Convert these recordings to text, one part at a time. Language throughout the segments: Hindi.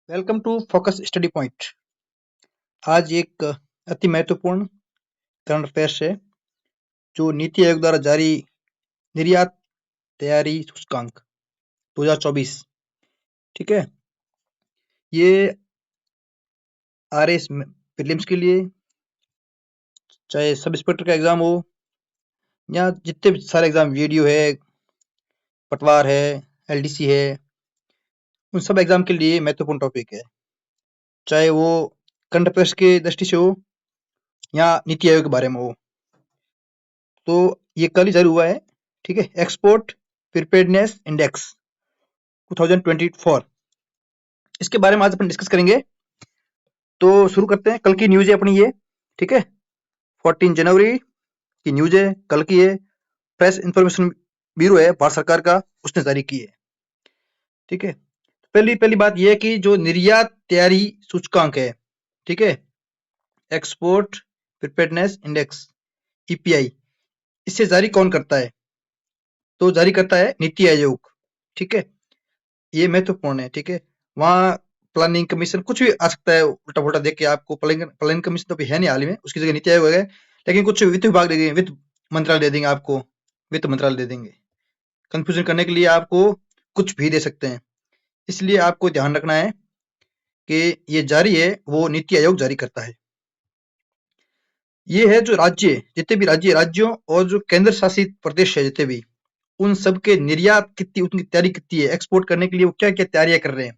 Welcome to focus study point. आज एक अति महत्वपूर्ण करंट अफेयर्स है जो नीति आयोग द्वारा जारी निर्यात तैयारी सूचकांक 2024। ठीक है, ये आरएस प्रीलिम्स के लिए, चाहे सब इंस्पेक्टर का एग्जाम हो या जितने भी सारे एग्जाम, वीडियो है, पटवार है, एलडीसी है, उन सब एग्जाम के लिए महत्वपूर्ण टॉपिक है। चाहे वो करंट अफेयर्स के दृष्टि से हो या नीति आयोग के बारे में हो। तो ये कल ही जारी हुआ है। ठीक है, एक्सपोर्ट प्रिपेयर्डनेस इंडेक्स 2024, इसके बारे में आज अपन डिस्कस करेंगे। तो शुरू करते हैं। कल की न्यूज है अपनी ये। ठीक है, 14 जनवरी की न्यूज है, कल की है। प्रेस इंफॉर्मेशन ब्यूरो है भारत सरकार का, उसने जारी की है। ठीक है, पहली बात यह है कि जो निर्यात तैयारी सूचकांक है, ठीक है, एक्सपोर्ट प्रिपेयर्डनेस इंडेक्स ईपीआई, इसे जारी कौन करता है? तो जारी करता है नीति आयोग। ठीक है, ये महत्वपूर्ण है। ठीक है, वहाँ प्लानिंग कमीशन कुछ भी आ सकता है, उल्टा पुल्टा देख के आपको। प्लानिंग कमीशन तो अभी है नहीं हाल ही में, उसकी जगह नीति आयोग है, लेकिन कुछ वित्त विभाग दे देंगे, वित्त मंत्रालय दे देंगे आपको, वित्त मंत्रालय दे देंगे। कंफ्यूजन करने के लिए आपको कुछ भी दे सकते हैं, इसलिए आपको ध्यान रखना है कि ये जारी है वो नीति आयोग जारी करता है। ये है जो राज्य, जितने भी राज्यों और जो केंद्र शासित प्रदेश है जितने भी, उन सब के निर्यात कितनी, उनकी तैयारी कितनी है, एक्सपोर्ट करने के लिए वो क्या क्या तैयारियां कर रहे हैं,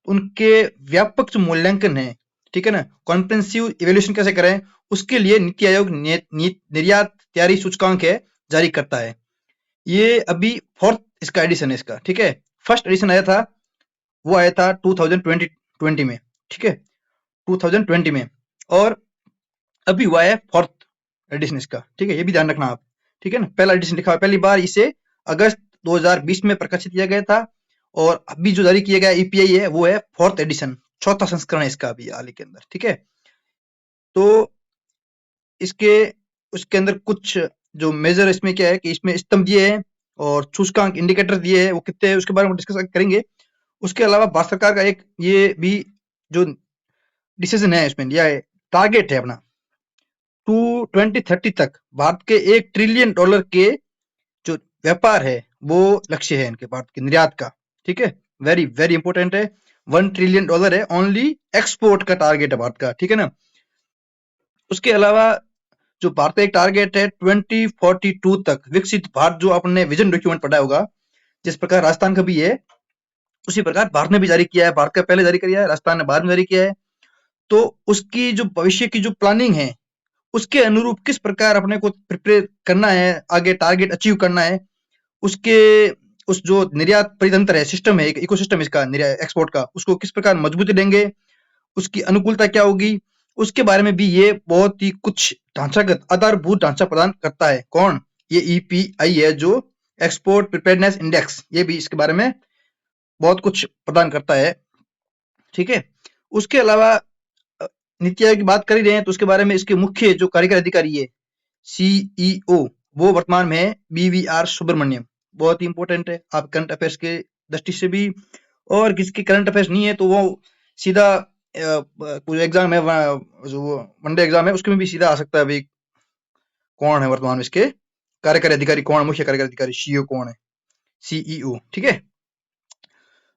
उनके व्यापक जो मूल्यांकन है, ठीक है ना, कॉम्प्रिहेंसिव इवैल्यूएशन कैसे करें, उसके लिए नीति आयोग निर्यात तैयारी सूचकांक है जारी करता है। ये अभी फोर्थ इसका एडिशन है इसका। ठीक है, फर्स्ट एडिशन आया था, वो आया था 2020 में। ठीक है, 2020 में, और अभी हुआ है फोर्थ एडिशन इसका। ठीक है, ये भी ध्यान रखना आप। ठीक है ना, पहला एडिशन लिखा हुआ, पहली बार इसे अगस्त 2020 में प्रकाशित किया गया था, और अभी जो जारी किया गया ईपीआई है वो है फोर्थ एडिशन, चौथा संस्करण है इसका अभी हाल ही के अंदर। ठीक है, तो इसके उसके अंदर कुछ जो मेजर इसमें क्या है कि इसमें स्तंभ दिए हैं और सूचकांक इंडिकेटर दिए हैं, वो कितने है उसके बारे में डिस्कस करेंगे। उसके अलावा भारत सरकार का एक ये भी जो डिसीजन है इसमें लिया है, टारगेट है अपना 2030 तक भारत के $1 ट्रिलियन के जो व्यापार है वो लक्ष्य है इनके, भारत के निर्यात का। ठीक है, वेरी वेरी इंपॉर्टेंट है। $1 ट्रिलियन है ओनली एक्सपोर्ट का टारगेट है भारत का। ठीक है ना, उसके अलावा जो भारत का एक टारगेट है 2042 तक विकसित भारत, जो आपने विजन डॉक्यूमेंट पढ़ा होगा, जिस प्रकार राजस्थान का भी है, उसी प्रकार भारत ने भी जारी किया है। भारत का पहले जारी किया है, राजस्थान ने बाद में जारी किया है। तो उसकी जो भविष्य की जो प्लानिंग है, उसके अनुरूप किस प्रकार अपने को प्रिपेयर करना है, आगे टारगेट अचीव करना है, उसके उस जो निर्यात परितंत्र है, सिस्टम है, एक इकोसिस्टम इसका निर्यात एक्सपोर्ट का, उसको किस प्रकार मजबूती देंगे, उसकी अनुकूलता क्या होगी, उसके बारे में भी ये बहुत ही कुछ ढांचागत आधारभूत ढांचा प्रदान करता है। कौन? ये ईपीआई है, जो एक्सपोर्ट प्रिपेयर्डनेस इंडेक्स, ये भी इसके बारे में बहुत कुछ प्रदान करता है। ठीक है, उसके अलावा नीति आयोग की बात कर ही रहे हैं, तो उसके बारे में इसके मुख्य जो कार्यकारी अधिकारी है, सीईओ, वो वर्तमान में है बीवीआर सुब्रमण्यम। बहुत ही इंपॉर्टेंट है आप करंट अफेयर्स के दृष्टि से भी, और किसकी करंट अफेयर्स नहीं है तो वो सीधा कोई एग्जाम है, जो वनडे एग्जाम है, उसके में भी सीधा आ सकता है भाई कौन है वर्तमान में इसके कार्यकारी अधिकारी, कौन है मुख्य कार्यकारी अधिकारी, सीईओ कौन है, सीईओ। ठीक है,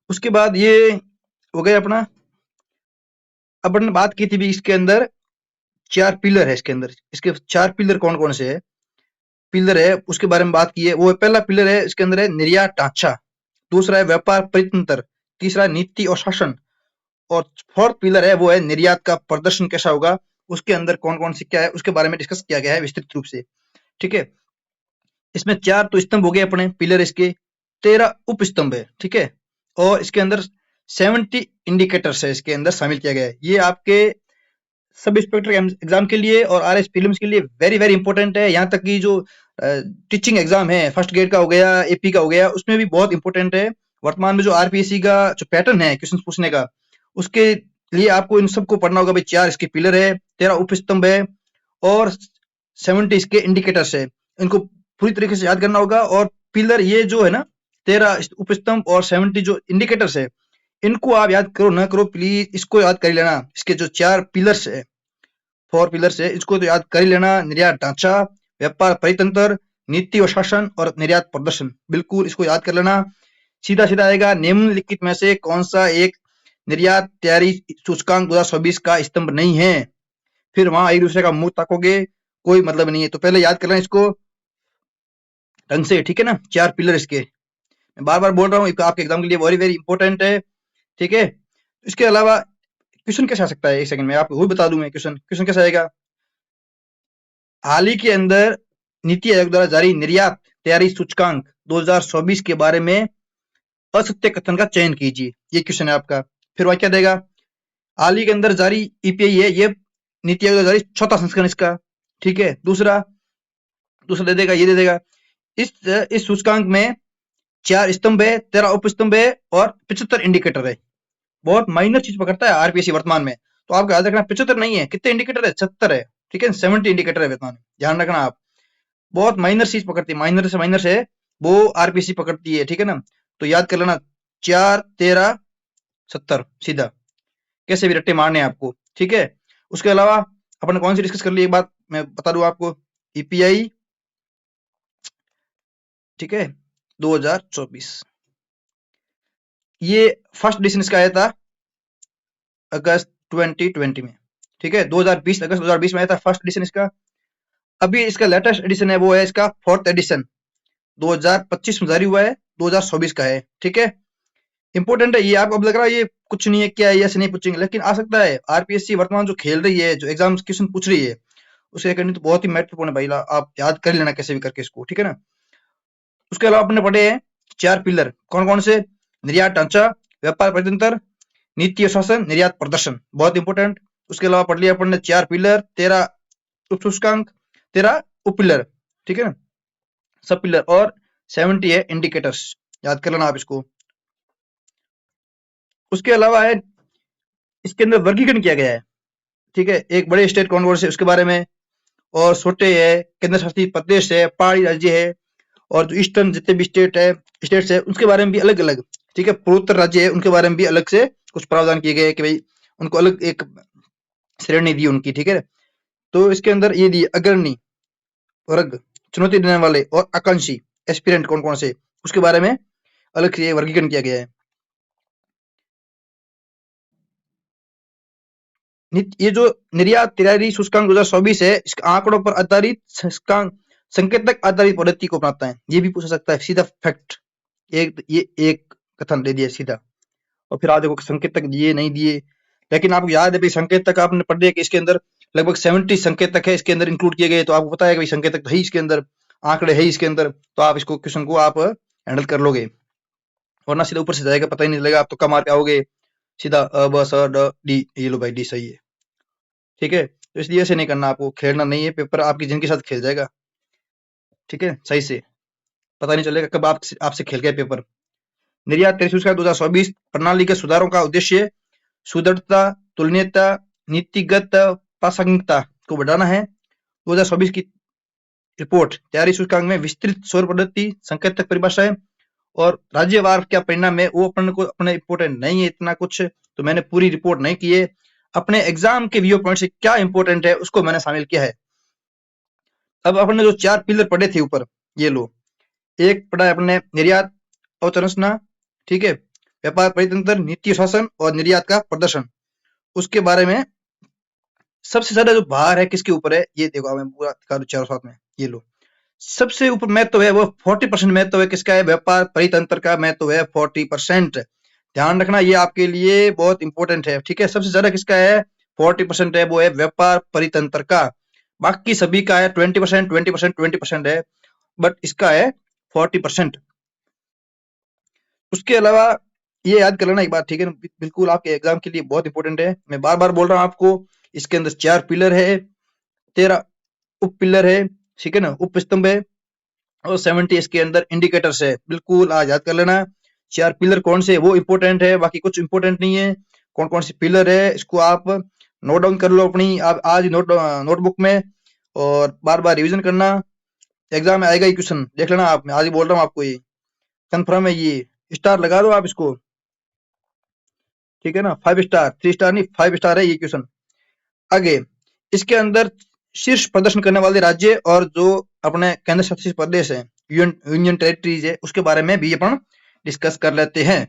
उसके बाद ये हो गया अपना। अब अपन ने बात की थी भी, इसके अंदर 4 पिलर है इसके अंदर, इसके 4 पिलर कौन कौन से है, पिलर है उसके बारे में बात की है। वो पहला पिलर है इसके अंदर है निर्यात ढांचा, दूसरा है व्यापार परितंत्र, तीसरा नीति और शासन, और फोर्थ पिलर है वो है निर्यात का प्रदर्शन कैसा होगा। उसके अंदर कौन कौन सी क्या है उसके बारे में डिस्कस किया गया है विस्तृत रूप से। ठीक है, इसमें 4 तो स्तंभ हो गए अपने पिलर, इसके 13 उप स्तंभ है। ठीक है, और इसके अंदर 70 इंडिकेटर्स है इसके अंदर शामिल किया गया है। ये आपके सब इंस्पेक्टर एग्जाम के लिए और आरएस फिल्म्स के लिए वेरी वेरी इंपॉर्टेंट है। यहाँ तक कि जो टीचिंग एग्जाम है, फर्स्ट ग्रेड का हो गया, एपी का हो गया, उसमें भी बहुत इंपॉर्टेंट है। वर्तमान में जो आरपीएससी का जो पैटर्न है क्वेश्चन पूछने का, उसके लिए आपको इन सबको पढ़ना होगा भाई। 4 इसके पिलर है, 13 उपस्तंभ है, और 70 इसके इंडिकेटर्स है। इनको पूरी तरीके से याद करना होगा। और पिलर ये जो है ना, 13 उपस्तंभ और 70 जो इंडिकेटर्स है, इनको आप याद करो ना करो प्लीज, इसको याद कर ही लेना। इसके जो 4 पिलर्स है, 4 पिलर्स है, इसको तो याद कर ही लेना। निर्यात ढांचा, व्यापार परितंत्र, नीति और शासन और निर्यात प्रदर्शन। बिल्कुल इसको याद कर लेना। सीधा सीधा आएगा, निम्नलिखित में से कौन सा एक निर्यात तैयारी सूचकांक 2024 का स्तंभ नहीं है। फिर वहां एक दूसरे का मुंह ताकोगे, कोई मतलब नहीं है। तो पहले याद कर लेना इसको ढंग से, ठीक है ना। 4 पिलर इसके, मैं बार बार बोल रहा हूँ, आपके एग्जाम के लिए वेरी वेरी इंपॉर्टेंट है, ठीक है। इसके अलावा क्वेश्चन कैसे आ सकता है, एक सेकंड में आपको वो बता दूं मैं। क्वेश्चन क्वेश्चन कैसे आएगा, हाल ही के अंदर नीति आयोग द्वारा जारी निर्यात तैयारी सूचकांक 2024 के बारे में असत्य कथन का चयन कीजिए, ये क्वेश्चन है आपका। फिर वह क्या देगा, हाल ही के अंदर जारी ईपीआई है, ये नीति आयोग द्वारा जारी 4था संस्करण इसका, ठीक है। दूसरा दूसरा दे देगा, ये दे देगा, इस सूचकांक में 4 स्तंभ है, 13 उपस्तंभ है और 75 इंडिकेटर है। बहुत माइनर चीज पकड़ता है आरपीएससी वर्तमान में। तो आपको याद रखना 75 नहीं है, कितने इंडिकेटर है, 76 है, ठीक है। 70 इंडिकेटर है वर्तमान में, ध्यान रखना आप। बहुत माइनर चीज पकड़ती है, माइनर से वो आरपीएससी पकड़ती है, ठीक है ना। तो याद कर लेना 4 13 70 सीधा, कैसे भी रट्टे मारने हैं आपको, ठीक है। उसके अलावा अपन कौन सी डिस्कस कर ली, एक बात मैं बता दूं आपको, ईपीआई, ठीक है, 2024, ये फर्स्ट एडिशन इसका आया था अगस्त 2020 में, ठीक है। 2020 अगस्त 2020 में आया था फर्स्ट एडिशन इसका। अभी इसका लेटेस्ट एडिशन है, वो है इसका फोर्थ एडिशन, 2025 में जारी हुआ है, 2024 का है, ठीक है। इंपॉर्टेंट है ये। आपको अब लग रहा है ये कुछ नहीं है, क्या है, ऐसे नहीं पूछेंगे, लेकिन आ सकता है। आरपीएससी वर्तमान जो खेल रही है, जो एग्जाम क्वेश्चन पूछ रही है, उसे करनी तो बहुत ही महत्वपूर्ण है भाई, आप याद कर लेना कैसे भी करके इसको, ठीक है ना। उसके अलावा अपने पढ़े हैं 4 पिलर, कौन कौन से, निर्यात ढांचा, व्यापार परितंत्र, नीति और शासन, निर्यात प्रदर्शन, बहुत इंपॉर्टेंट। उसके अलावा पढ़ लिया अपन ने 4 पिलर, 13 उप सूचकांक, 13 उप पिलर, ठीक है ना, सब पिलर, और 70 है इंडिकेटर्स, याद कर लेना आप इसको। उसके अलावा है इसके अंदर वर्गीकरण किया गया है, ठीक है। एक बड़े स्टेट कौन कौन से उसके बारे में, और छोटे है, केंद्र शासित प्रदेश है, पहाड़ी राज्य है, और जो ईस्टर्न जितने भी स्टेट्स है उसके बारे में भी अलग अलग, ठीक है। पूर्वोत्तर राज्य है उनके बारे में भी अलग से कुछ प्रावधान किए गए कि भाई उनको अलग एक श्रेणी दी उनकी, ठीक है। तो इसके अंदर ये दी अग्रणी वर्ग, चुनौती देने वाले और आकांक्षी एस्पिरेंट कौन कौन से, उसके बारे में अलग से वर्गीकरण किया गया है। ये जो निर्यात तैयारी सूचकांक 2024 है, इसके आंकड़ों पर आधारित सूचकांक संकेतक आधारित पद्धति को अपनाता है, ये भी पूछा सकता है सीधा फैक्ट। ये एक कथन दे दिया सीधा, और फिर आप देखो संकेतक दिए नहीं दिए। लेकिन आपको याद है भाई, संकेतक आपने पढ़ लिया कि इसके अंदर लगभग 70 संकेतक है इसके अंदर इंक्लूड किए गए। तो आपको पता है कि भाई संकेतक है इसके अंदर, आंकड़े है इसके अंदर, तो आप इसको क्वेश्चन को आप हैंडल कर लोगे, वरना सीधा ऊपर से जाएगा, पता ही नहीं लगेगा, आप तो कम मार के आओगे सीधा अ ब स ड डी, ये लो भाई डी सही है, ठीक है। तो इसलिए ऐसे नहीं करना, आपको खेलना नहीं है, पेपर आपकी जिंदगी के साथ खेल जाएगा, ठीक है, सही से पता नहीं चलेगा कब आपसे खेल गया पेपर। निर्यात तैयारी सूचकांक 2024 प्रणाली के सुधारों का उद्देश्य सुदृढ़ता, तुलनीयता, नीतिगत प्रासंगिकता को बढ़ाना है। 2024 की रिपोर्ट तैयारी सूचकांक में विस्तृत सौर पद्धति, संकेतक परिभाषाएं और राज्यवार क्या परिणाम है, वो अपन को अपने इंपोर्टेंट नहीं है इतना कुछ, तो मैंने पूरी रिपोर्ट नहीं की है। अपने एग्जाम के व्यू पॉइंट से क्या इंपोर्टेंट है उसको मैंने शामिल किया है। अब अपन ने जो 4 पिलर पढ़े थे ऊपर, ये लो, एक पढ़ा है अपने निर्यात अवसंरचना, ठीक है, व्यापार परितंत्र, नीति शासन और निर्यात का प्रदर्शन। उसके बारे में सबसे ज्यादा जो भार है किसके ऊपर है, ये देखो मैं पूरा दिखा दूं चारों साथ में, ये लो, सबसे ऊपर महत्व है वो 40% महत्व है किसका है, व्यापार परितंत्र का महत्व है 40%। ध्यान रखना ये आपके लिए बहुत इंपॉर्टेंट है, ठीक है। सबसे ज्यादा किसका है, 40% है, वो है व्यापार परितंत्र का। बाकी सभी का है 20%, 20%, 20% है, बट इसका है 40%। उसके अलावा ये याद कर लेना एक बात, ठीक है, बिल्कुल आपके एग्जाम के लिए बहुत इंपॉर्टेंट है। मैं बार बार बोल रहा हूँ आपको, इसके अंदर 4 पिलर है, 13 उप पिलर है, ठीक है ना, उप स्तंभ है, और 70 इसके अंदर इंडिकेटर्स है। बिल्कुल आज याद कर लेना 4 पिलर कौन से, वो इंपॉर्टेंट है, बाकी कुछ इंपॉर्टेंट नहीं है। कौन कौन सी पिलर है इसको आप नोट डाउन कर लो अपनी, आप आज नोटबुक में, और बार बार रिवीजन करना। एग्जाम में आएगा ही क्वेश्चन, देख लेना आप, मैं आज ही बोल रहा हूँ आपको, ये कंफर्म है, ये स्टार लगा दो आप इसको। ठीक है ना, 5 स्टार, 3 स्टार नहीं 5 स्टार है ये क्वेश्चन। आगे इसके अंदर शीर्ष प्रदर्शन करने वाले राज्य और जो अपने केंद्र शासित प्रदेश है, यूनियन टेरिटरीज है, उसके बारे में भी अपन डिस्कस कर लेते हैं।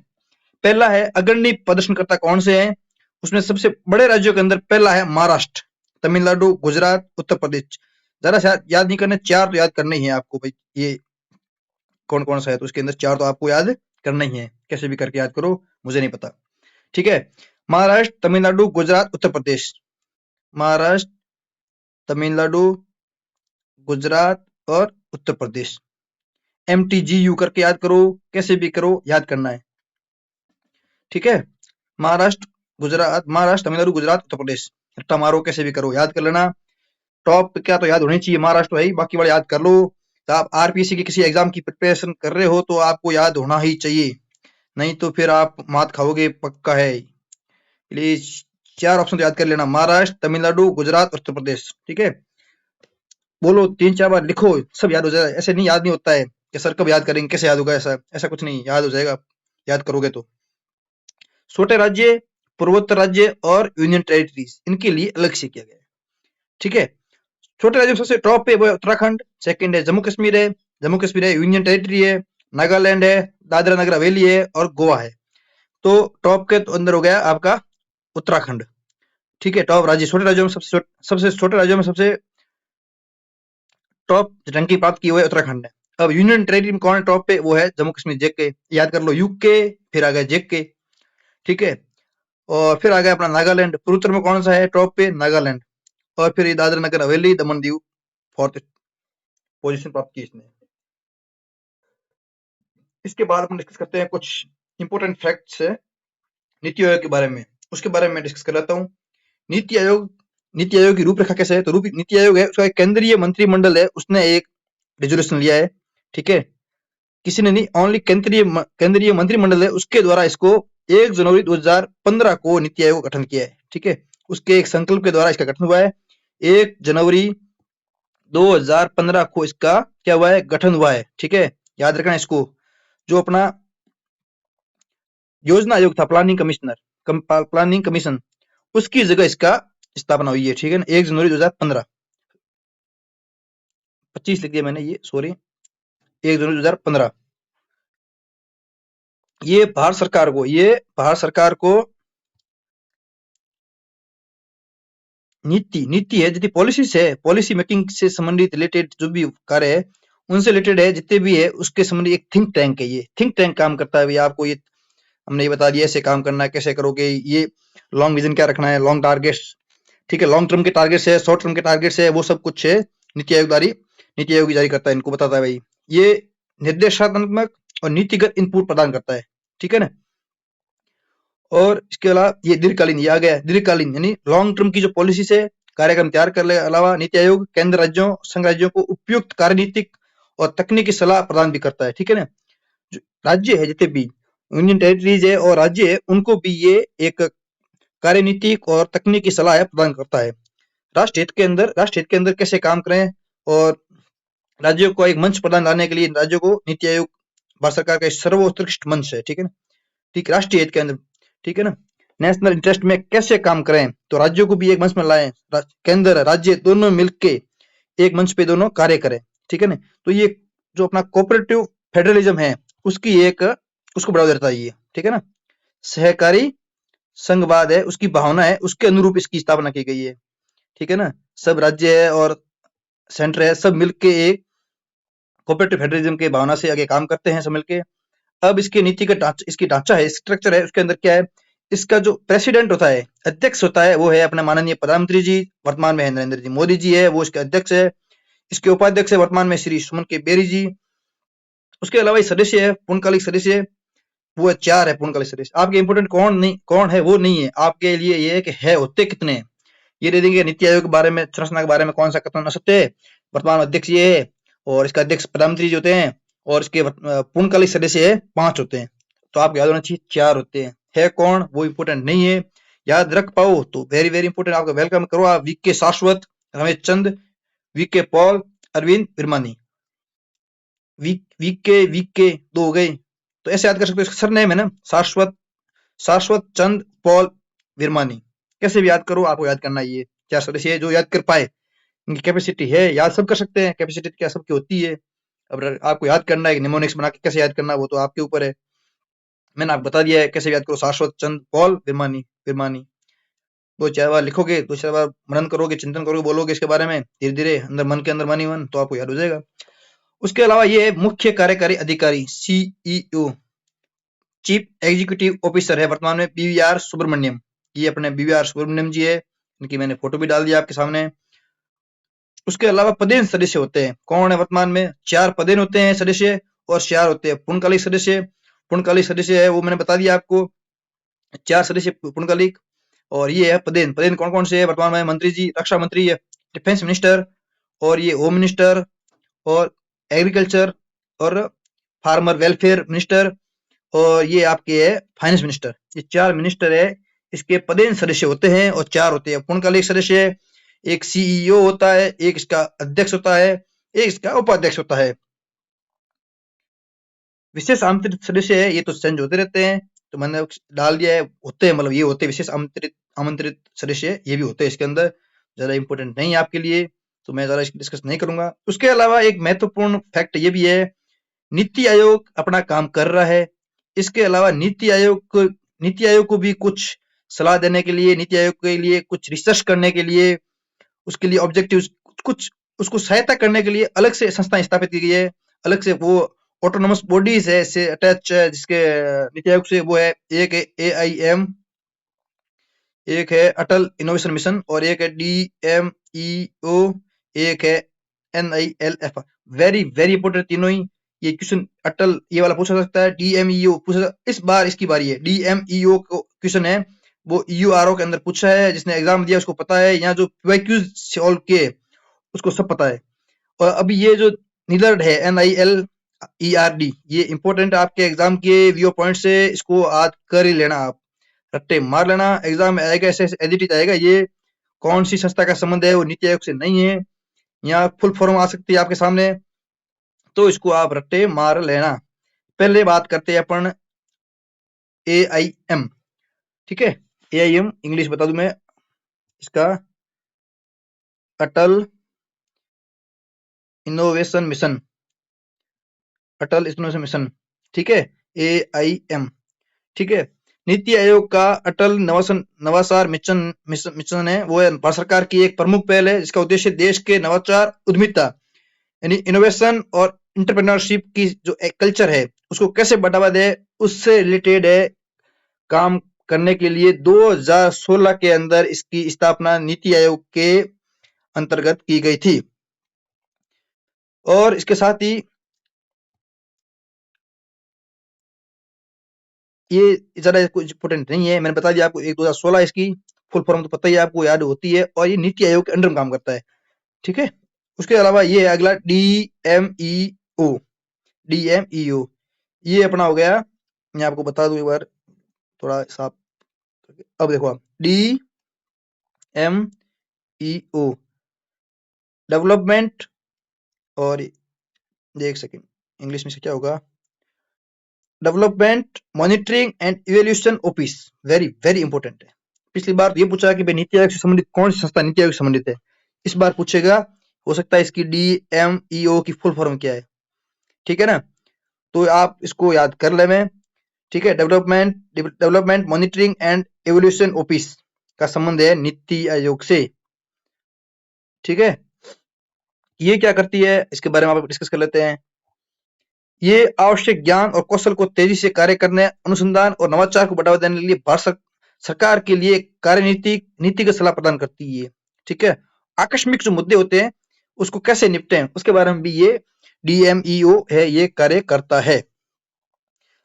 पहला है अग्रणी प्रदर्शनकर्ता कौन से हैं, उसमें सबसे बड़े राज्यों के अंदर पहला है महाराष्ट्र, तमिलनाडु, गुजरात, उत्तर प्रदेश। जरा सा याद नहीं करने, चार तो याद करने ही है आपको भाई, ये कौन कौन सा है, तो उसके अंदर चार तो आपको याद करना ही है, कैसे भी करके याद करो, मुझे नहीं पता। ठीक है, महाराष्ट्र, तमिलनाडु, गुजरात, उत्तर प्रदेश। महाराष्ट्र, तमिलनाडु, गुजरात और उत्तर प्रदेश। MTGU करके याद करो, कैसे भी करो, याद करना है। ठीक है, महाराष्ट्र, गुजरात, महाराष्ट्र, तमिलनाडु, गुजरात, उत्तर प्रदेश। रट्टा मारो, कैसे भी करो, याद कर लेना। टॉप क्या तो याद होनी चाहिए, महाराष्ट्र है ही, बाकी वाले याद कर लो। तो आप आरपीसी की किसी एग्जाम की प्रिपरेशन कर रहे हो तो आपको याद होना ही चाहिए, नहीं तो फिर आप मात खाओगे पक्का है। प्लीज चार ऑप्शन तो याद कर लेना, महाराष्ट्र, तमिलनाडु, गुजरात, उत्तर प्रदेश। ठीक है, बोलो 3-4 बार लिखो, सब याद हो जाएगा। ऐसे नहीं याद नहीं होता है कि सर कब याद करेंगे, कैसे याद होगा, ऐसा ऐसा कुछ नहीं, याद हो जाएगा, याद करोगे तो। छोटे राज्य, पूर्वोत्तर राज्य और यूनियन टेरिटरीज, इनके लिए अलग से किया गया है। ठीक है, छोटे राज्यों में सबसे टॉप पे वो है उत्तराखंड, सेकंड है जम्मू कश्मीर है, यूनियन टेरिटरी है, नागालैंड है, दादरा नगर हवेली है और गोवा है। तो टॉप के तो अंदर हो गया आपका उत्तराखंड। ठीक है, टॉप राज्य, छोटे राज्यों में सबसे छोटे राज्यों में सबसे टॉप रैंकिंग प्राप्त की हुई है उत्तराखंड ने। अब यूनियन टेरिटरी में कौन है टॉप पे, वो है जम्मू कश्मीर, जेके, याद कर लो, यूके, फिर आ गया जेके। ठीक है, और फिर आ गया अपना नागालैंड, पूर्वोत्तर में कौन सा है टॉप पे, नागालैंड। और फिर ये दादरा नगर हवेली, दमन दीव, फोर्थ पोजीशन प्राप्त की इसने। इसके बाद अपन डिस्कस करते हैं कुछ इंपॉर्टेंट फैक्ट्स है नीति आयोग के बारे में, उसके बारे में डिस्कस कर लेता हूँ। नीति आयोग, नीति आयोग की रूपरेखा कैसे है, तो नीति आयोग है उसका एक केंद्रीय मंत्रिमंडल है, उसने एक रेजोल्यूशन लिया है। ठीक है, किसी ने नहीं, ओनली केंद्रीय मंत्रिमंडल है, उसके द्वारा इसको 1 जनवरी 2015 को नीति आयोग का गठन किया है। ठीक है, उसके एक संकल्प के द्वारा इसका गठन हुआ है। 1 जनवरी 2015 को इसका क्या हुआ है, गठन हुआ है। ठीक है, याद रखना इसको। जो अपना योजना आयोग था, प्लानिंग कमीशन, उसकी जगह इसका स्थापना हुई है। ठीक है ना, 1 जनवरी 2015, 25 लिख दिया मैंने, ये सॉरी, 1 जनवरी 2015। ये भारत सरकार को नीति है, जितनी पॉलिसीज है, पॉलिसी मेकिंग से संबंधित रिलेटेड जो भी कार्य है, उनसे रिलेटेड है, जितने भी है उसके संबंधित एक थिंक टैंक है। ये थिंक टैंक काम करता है भैया, आपको ये हमने ये बता दिया, ऐसे काम करना है, कैसे करोगे, ये लॉन्ग विजन क्या रखना है, लॉन्ग टारगेट्स। ठीक है, लॉन्ग टर्म के टारगेट्स है, शॉर्ट टर्म के टारगेट्स है, वो सब कुछ है नीति आयोग जारी करता है, इनको बताता है भाई। ये निर्देशात्मक और नीतिगत इनपुट प्रदान करता है। ठीक है ना, और इसके अलावा ये दीर्घकालीन, ये आ गया दीर्घकालीन, यानी लॉन्ग टर्म की जो पॉलिसी से कार्यक्रम तैयार करने के अलावा नीति आयोग केंद्र राज्यों, संघ राज्यों को उपयुक्त कार्यनीतिक और तकनीकी सलाह प्रदान भी करता है। ठीक है ना, जो राज्य है, जितने भी यूनियन टेरिटरीज है और राज्य है, उनको भी ये एक कार्यनीतिक और तकनीकी सलाह प्रदान करता है। राष्ट्र हित के अंदर कैसे काम करें, और राज्यों को एक मंच प्रदान लाने के लिए राज्यों को नीति आयोग भारत सरकार का सर्वोत्कृष्ट मंच है। ठीक है ना, ठीक, राष्ट्रीय हित के अंदर। ठीक है ना, नेशनल इंटरेस्ट में कैसे काम करें, तो राज्यों को भी एक मंच में लाएं, केंद्र राज्य दोनों मिलके एक मंच पे दोनों कार्य करें। ठीक है ना, तो ये जो अपना कोऑपरेटिव फेडरलिज्म है, उसकी एक उसको बढ़ावा देता है ये। ठीक है ना, सहकारी संघवाद है, उसकी भावना है, उसके अनुरूप इसकी स्थापना की गई है। ठीक है ना, सब राज्य है और सेंटर है, सब मिलके एक कोऑपरेटिव फेडरलिज्म के भावना से आगे काम करते हैं सब मिलके। अब इसके नीति का ढांचा, इसकी ढांचा है, स्ट्रक्चर है, उसके अंदर क्या है, इसका जो प्रेसिडेंट होता है, अध्यक्ष होता है, वो है अपने माननीय प्रधानमंत्री जी, वर्तमान में नरेंद्र जी मोदी जी है, वो इसके अध्यक्ष है। इसके उपाध्यक्ष है वर्तमान में श्री सुमन के बेरी जी। उसके अलावा सदस्य है, पूर्णकालिक सदस्य, वो है 4 है पूर्णकालिक सदस्य। आपके इंपोर्टेंट कौन है वो नहीं है, आपके लिए ये है कि है होते कितने हैं, ये दे देंगे। नीति आयोग के बारे में, संरचना के बारे में कौन सा कथन असत्य है, वर्तमान अध्यक्ष ये है, और इसका अध्यक्ष प्रधानमंत्री जी होते हैं, और इसके पूर्णकालिक सदस्य है 5 होते हैं। तो आपको याद होना चाहिए 4 होते हैं, है कौन वो इंपोर्टेंट नहीं है, याद रख पाओ तो वेरी वेरी इंपोर्टेंट। आपका वेलकम करो आप, VK Shashwat, Ramesh Chand, VK Paul, Arvind Virmani. VK VK 2 हो गए, तो ऐसे याद कर सकते हो। इसका सरनेम है ना शाश्वत, शाश्वत चंद पॉल विरमानी। कैसे भी याद करो, आपको याद करना है ये 4 सदस्य है, जो याद कर पाए। इनकी कैपेसिटी है, याद सब कर सकते हैं, कैपेसिटी क्या सबकी होती है। अब आपको याद करना है निमोनिक्स बना के कैसे याद करना, वो तो आपके ऊपर है। मैंने आपको बता दिया है कैसे याद करो, शाश्वत चंद पॉल विरमानी विरमानी। 2-4 बार लिखोगे, 2-4 बार मनन करोगे, चिंतन करोगे, बोलोगे इसके बारे में, धीरे धीरे अंदर मन के अंदर मन ही मन, तो आपको याद हो जाएगा। उसके अलावा ये मुख्य कार्यकारी अधिकारी सीईओ, चीफ एग्जीक्यूटिव ऑफिसर है वर्तमान में बीवीआर सुब्रमण्यम। ये अपने बीवीआर सुब्रमण्यम जी है, इनकी मैंने फोटो भी डाल दिया आपके सामने। उसके अलावा पदेन सदस्य होते हैं, कौन है वर्तमान में? 4 पदेन होते हैं सदस्य, और 4 होते हैं पूर्णकालिक सदस्य। पूर्णकालिक सदस्य है वो मैंने बता दिया आपको, 4 सदस्य पूर्णकालिक, और ये है पदेन। पदेन कौन कौन से है वर्तमान में? मंत्री जी, रक्षा मंत्री है, डिफेंस मिनिस्टर, और ये होम मिनिस्टर, और एग्रीकल्चर, और फार्मर वेलफेयर मिनिस्टर, और ये आपके है फाइनेंस मिनिस्टर। ये 4 मिनिस्टर है, इसके पदेन सदस्य होते हैं, और 4 होते हैं पूर्णकालिक सदस्य। एक सीईओ होता है, एक इसका अध्यक्ष होता है, एक इसका उपाध्यक्ष होता है। विशेष आमंत्रित सदस्य है, ये तो चेंज होते रहते हैं, तो मैंने डाल दिया है, होते हैं, मतलब ये होते हैं विशेष आमंत्रित आमंत्रित सदस्य, ये भी होते हैं इसके अंदर। ज्यादा इंपॉर्टेंट नहीं है आपके लिए, तो मैं ज्यादा डिस्कस नहीं करूंगा। उसके अलावा एक महत्वपूर्ण फैक्ट ये भी है, नीति आयोग अपना काम कर रहा है। इसके अलावा नीति आयोग को भी कुछ सलाह देने के लिए, नीति आयोग के लिए कुछ रिसर्च करने के लिए, उसके लिए ऑब्जेक्टिव्स कुछ, उसको सहायता करने के लिए अलग से संस्थाएं स्थापित की गई है। अलग से वो ऑटोनोमस बॉडीज है, से अटैच है, जिसके नीति आयोग से वो है, एक है AIM, एक है अटल इनोवेशन मिशन, और एक है DMEO, एक है NILF। वेरी वेरी इंपॉर्टेंट तीनों ही। ये क्वेश्चन अटल ये वाला पूछा सकता है, DMEO पूछा, इस बार इसकी बारी है। DMEO को क्वेश्चन है, वो EURO के अंदर पूछा है, जिसने एग्जाम दिया उसको पता है, यहाँ जो PYQs सॉल्व किए उसको सब पता है। और अभी ये जो नीलर्ड है, NILERD, ये इंपॉर्टेंट आपके एग्जाम के व्यू पॉइंट से, इसको आज कर ही लेना आप, रट्टे मार लेना, एग्जाम में आएगा, ऐसे एडिट आएगा। ये कौन सी संस्था का संबंध है, वो नीति आयोग से नहीं है। यहाँ फुल फॉर्म आ सकती है आपके सामने, तो इसको आप रट्टे मार लेना। पहले बात करते हैं अपन AIM, ठीक है। AIM इंग्लिश बता दूं मैं इसका, अटल इनोवेशन मिशन, अटल इनोवेशन मिशन, ठीक है, AIM, ठीक है। नीति आयोग का अटल नवाचार मिशन मिशन मिशन है, वो है भारत सरकार की एक प्रमुख पहल है, जिसका उद्देश्य देश के नवाचार, उद्यमिता, यानी इनोवेशन और इंटरप्रेन्योरशिप की जो एक कल्चर है उसको कैसे बढ़ावा दे, उससे रिलेटेड है। काम करने के लिए 2016 के अंदर इसकी स्थापना नीति आयोग के अंतर्गत की गई थी। और इसके साथ ही ये ज्यादा कुछ इंपॉर्टेंट नहीं है, मैंने बता दिया आपको, एक 2016 इसकी फुल फॉर्म तो पता ही है आपको, याद होती है, और ये नीति आयोग के अंडर में काम करता है, ठीक है। उसके अलावा ये अगला DMEO, DMEO ये अपना हो गया। मैं आपको बता दूं एक बार थोड़ा साफ, अब देखो आप, DMEO डेवलपमेंट, और ये एक सेकेंड, इंग्लिश में से क्या होगा, development monitoring and evaluation office, very very important है। पिछली बार ये पूछा कि भाई नीति आयोग से संबंधित कौन सी संस्था नीति आयोग से संबंधित है, इस बार पूछेगा, हो सकता है इसकी DMEO की फुल फॉर्म क्या है, ठीक है ना, तो आप इसको याद कर ले में, ठीक है। Development monitoring and evolution office का संबंध है नीति आयोग से, ठीक है। ये क्या करती है इसके बारे में आप डिस्कस कर लेते हैं। ये आवश्यक ज्ञान और कौशल को तेजी से कार्य करने, अनुसंधान और नवाचार को बढ़ावा देने के लिए भारत सरकार के लिए नीतिगत सलाह प्रदान करती है, ठीक है। आकस्मिक जो मुद्दे होते हैं उसको कैसे निपटें, उसके बारे में भी ये DMEO है, ये कार्य करता है।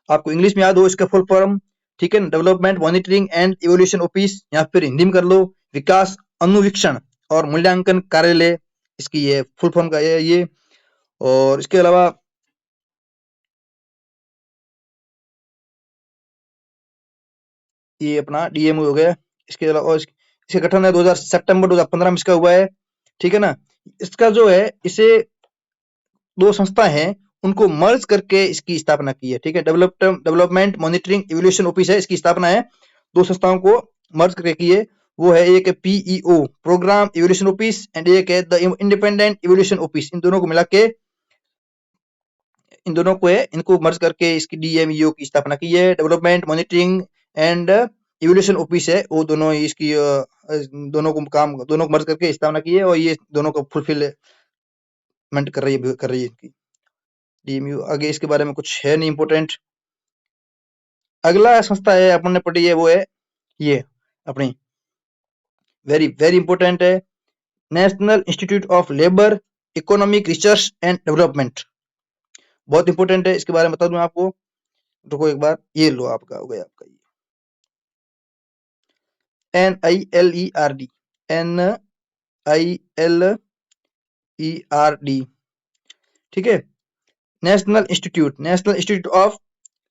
आपको इंग्लिश में याद हो इसका फुल फॉर्म, ठीक है, development monitoring and evolution office, या फिर हिंदी में कर लो विकास अनुवीक्षण और मूल्यांकन कार्यालय, इसकी ये फुल फॉर्म का ये। और इसके अलावा ये अपना DMO हो गया। इसके अलावा इसका गठन है 2000 सितंबर 2015 में इसका हुआ है, ठीक है ना। इसका जो है, इसे 2 संस्था हैं, उनको मर्ज करके इसकी स्थापना की है। ठीक है, डेवलपमेंट मॉनिटरिंग इवोल्यूशन ऑफिस है, इसकी स्थापना है 2 संस्थाओं को मर्ज करके की है। वो है एक PEO program evolution office and एक है द इंडिपेंडेंट इवोल्यूशन ऑफिस। इन दोनों को मिला के इन दोनों को है इनको मर्ज करके इसकी डीएमईओ की स्थापना की है। Development monitoring and evolution office है, वो दोनों इसकी दोनों को मर्ज करके स्थापना की है और ये दोनों को फुलफिलमेंट कर रही है इनकी डीएमयू। आगे इसके बारे में कुछ है नहीं इम्पोर्टेंट। अगला संस्था है अपन ने पढ़ी है, वो है ये अपनी वेरी वेरी इंपॉर्टेंट है, national institute of labour economic research and development. बहुत इंपॉर्टेंट है, इसके बारे में बता दूं आपको। रुको एक बार, ये लो आपका हो गया आपका ये NILERD NILERD। ठीक है, national institute of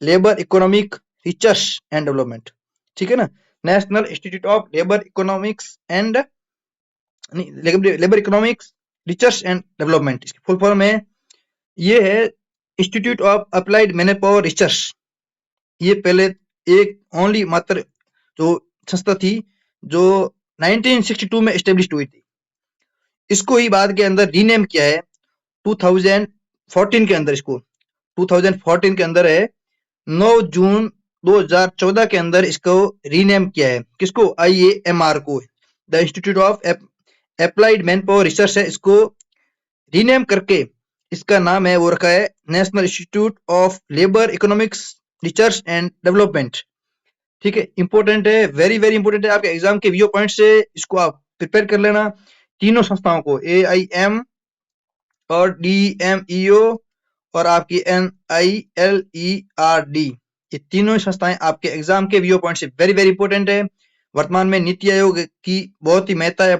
labour economic research and development. ठीक है ना, national institute of labour economics and labour economics research and development, इसकी फुल फॉर्म है ये है institute of applied man power research. ये पहले एक ओनली मात्र जो संस्था थी जो 1962 में एस्टेब्लिश हुई थी, इसको ही बाद के अंदर रीनेम किया है 2014 के अंदर। इसको 2014 के अंदर है 9 जून 2014 के अंदर इसको रीनेम किया है। किसको? IAMR को, the institute of applied man power research है, इसको रीनेम करके इसका नाम है वो रखा है national institute of labour economics research and development. ठीक है, इंपॉर्टेंट है, वेरी वेरी इंपॉर्टेंट है, आपके एग्जाम के व्यू पॉइंट से इसको आप प्रिपेयर कर लेना। तीनों संस्थाओं को AIM और DMEO और आपकी NILERD, ये तीनों संस्थाएं आपके एग्जाम के व्यू पॉइंट से वेरी वेरी इंपॉर्टेंट है। वर्तमान में नीति आयोग की बहुत ही महत्ता है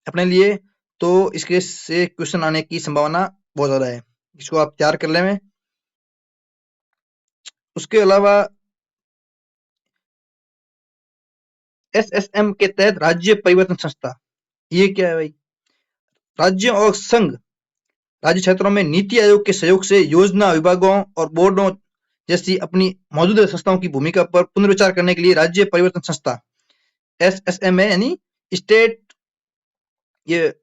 अपने लिए, तो इसके से क्वेश्चन आने की संभावना बहुत ज्यादा है, इसको आप तैयार कर लें। उसके अलावा SSM के तहत राज्य परिवर्तन संस्था, ये क्या है भाई? राज्यों और संघ राज्य क्षेत्रों में नीति आयोग के सहयोग से योजना विभागों और बोर्डों जैसी अपनी मौजूदा संस्थाओं की भूमिका पर पुनर्विचार करने के लिए राज्य परिवर्तन संस्था SSM है, यानी स्टेट, ये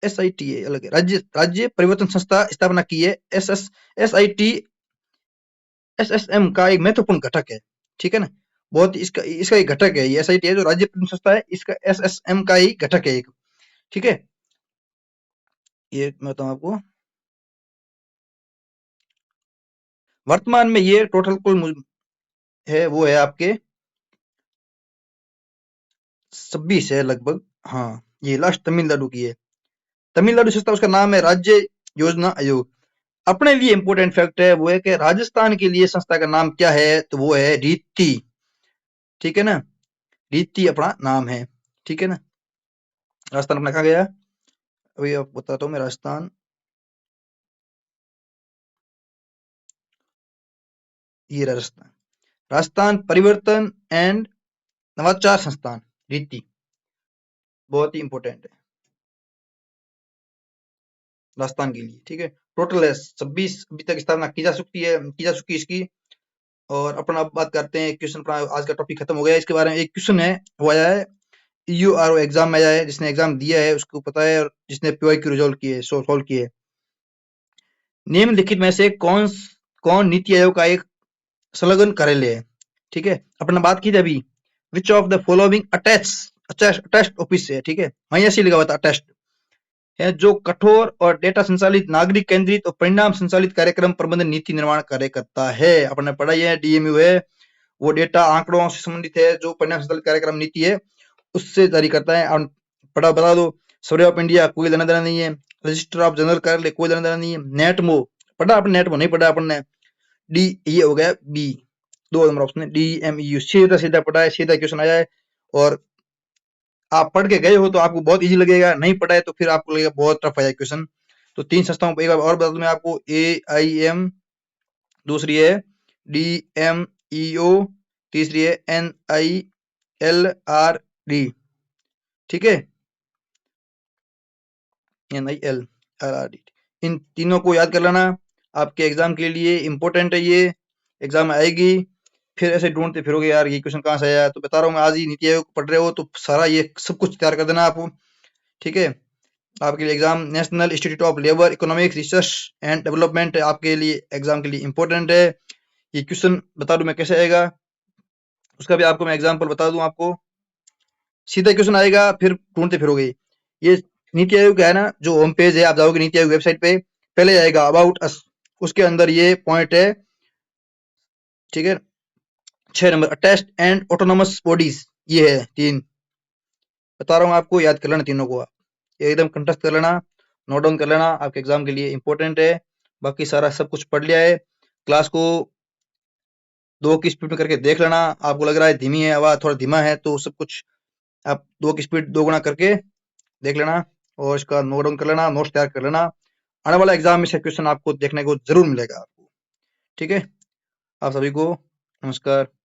SIT है अलग है, राज्य परिवर्तन संस्था स्थापना की है। SIT SSM का एक महत्वपूर्ण घटक है। ठीक है ना, बहुत इसका एक घटक है, ये SIT है जो राज्य परिवर्तन संस्था है, इसका SSM का ही घटक है एक। ठीक है, ये मैं बताऊं आपको, वर्तमान में ये टोटल कुल है वो है आपके 26 है लगभग। हाँ, ये लास्ट तमिलनाडु की है, तमिलनाडु संस्था, उसका नाम है राज्य योजना आयोग। अपने लिए इंपोर्टेंट फैक्ट है वो है कि राजस्थान के लिए संस्था का नाम क्या है, तो वो है रीति। ठीक है ना, रीति अपना नाम है। ठीक है ना, राजस्थान अपना कहा गया, अभी आप बताता हूँ मैं। राजस्थान, ये राजस्थान, राजस्थान परिवर्तन एंड नवाचार संस्थान रीति, बहुत ही इंपॉर्टेंट है राजस्थान के लिए। ठीक है, टोटल है 26 अभी तक स्थापना की जा चुकी इसकी। और अपन अब बात करते हैं क्वेश्चन पर, आज का टॉपिक खत्म हो गया। इसके बारे में एक क्वेश्चन है वो आया है EURO एग्जाम में आया है, जिसने एग्जाम दिया है उसको पता है, और जिसने PYQ रिजॉल्व किए सोल्व किए। निम्नलिखित में से कौन नीति आयोग का एक संलग्न कार्यालय है? ठीक है, अपने बात की थी अभी, which of the following attached office है। ठीक है, वहीं ऐसे लिखा हुआ था अटैच्ड है, जो कठोर और डेटा संचालित नागरिक केंद्रित और परिणाम संचालित कार्यक्रम प्रबंधन नीति निर्माण कार्य करता है। अपने पढ़ाई है, DMU है, वो डेटा आंकड़ों से संबंधित है, जो परिणाम संचालित कार्यक्रम नीति है उससे जारी करता है। पढ़ा बता दो, सर्वे ऑफ इंडिया कोई लेना देना नहीं है, रजिस्टर ऑफ जनरल कार्यालय कोई लेना देना नहीं है, नेटमो पढ़ा आपने, नेटमो नहीं पढ़ा अपन ने, डी, ये हो गया B, 2 नंबर ऑप्शन है DMEU, सीधा सीधा पढ़ा है, सीधा क्वेश्चन आया है। और आप पढ़ के गए हो तो आपको बहुत इजी लगेगा, नहीं पढ़ा है तो फिर आपको लगेगा बहुत टफ है क्वेश्चन। तो 3 संस्थाओं पर एक बार और बता दूं मैं आपको, AIM, दूसरी है DMEO, तीसरी है NILRD। ठीक है, NILRD, इन तीनों को याद कर लेना, आपके एग्जाम के लिए इंपॉर्टेंट है ये, एग्जाम में आएगी। फिर ऐसे ढूंढते फिरोगे यार ये क्वेश्चन कहाँ से आया, तो बता रहा हूँ मैं, आज ही नीति आयोग पढ़ रहे हो तो सारा ये सब कुछ तैयार कर देना आप, ठीक है। आपके लिए exam national institute of labour economics research and development आपके लिए एग्जाम के लिए इंपॉर्टेंट है। ये क्वेश्चन बता दूं मैं कैसे आएगा, उसका भी आपको मैं एग्जाम्पल बता दूं आपको। सीधा क्वेश्चन आएगा, फिर ढूंढते फिरोगे। ये नीति आयोग का है ना, जो होम पेज है, आप जाओगे नीति आयोग वेबसाइट पे, पहले आएगा अबाउट अस, उसके अंदर ये पॉइंट है, ठीक है। 6 number attached and autonomous bodies, ये है 3, बता रहा हूँ आपको, याद कर लेना तीनों को आप, ये एकदम कंठस्थ कर लेना, नोट डाउन कर लेना, आपके एग्जाम के लिए इंपॉर्टेंट है। बाकी सारा सब कुछ पढ़ लिया है, क्लास को 2 की स्पीड में करके देख लेना। आपको लग रहा है धीमी है आवाज, थोड़ा धीमा है, तो सब कुछ आप 2 की स्पीड 2 गुना करके देख लेना, और इसका नोट डाउन कर लेना, नोट्स तैयार कर लेना। आने वाला एग्जाम में से क्वेश्चन आपको देखने को जरूर मिलेगा आपको, ठीक है। आप सभी को नमस्कार।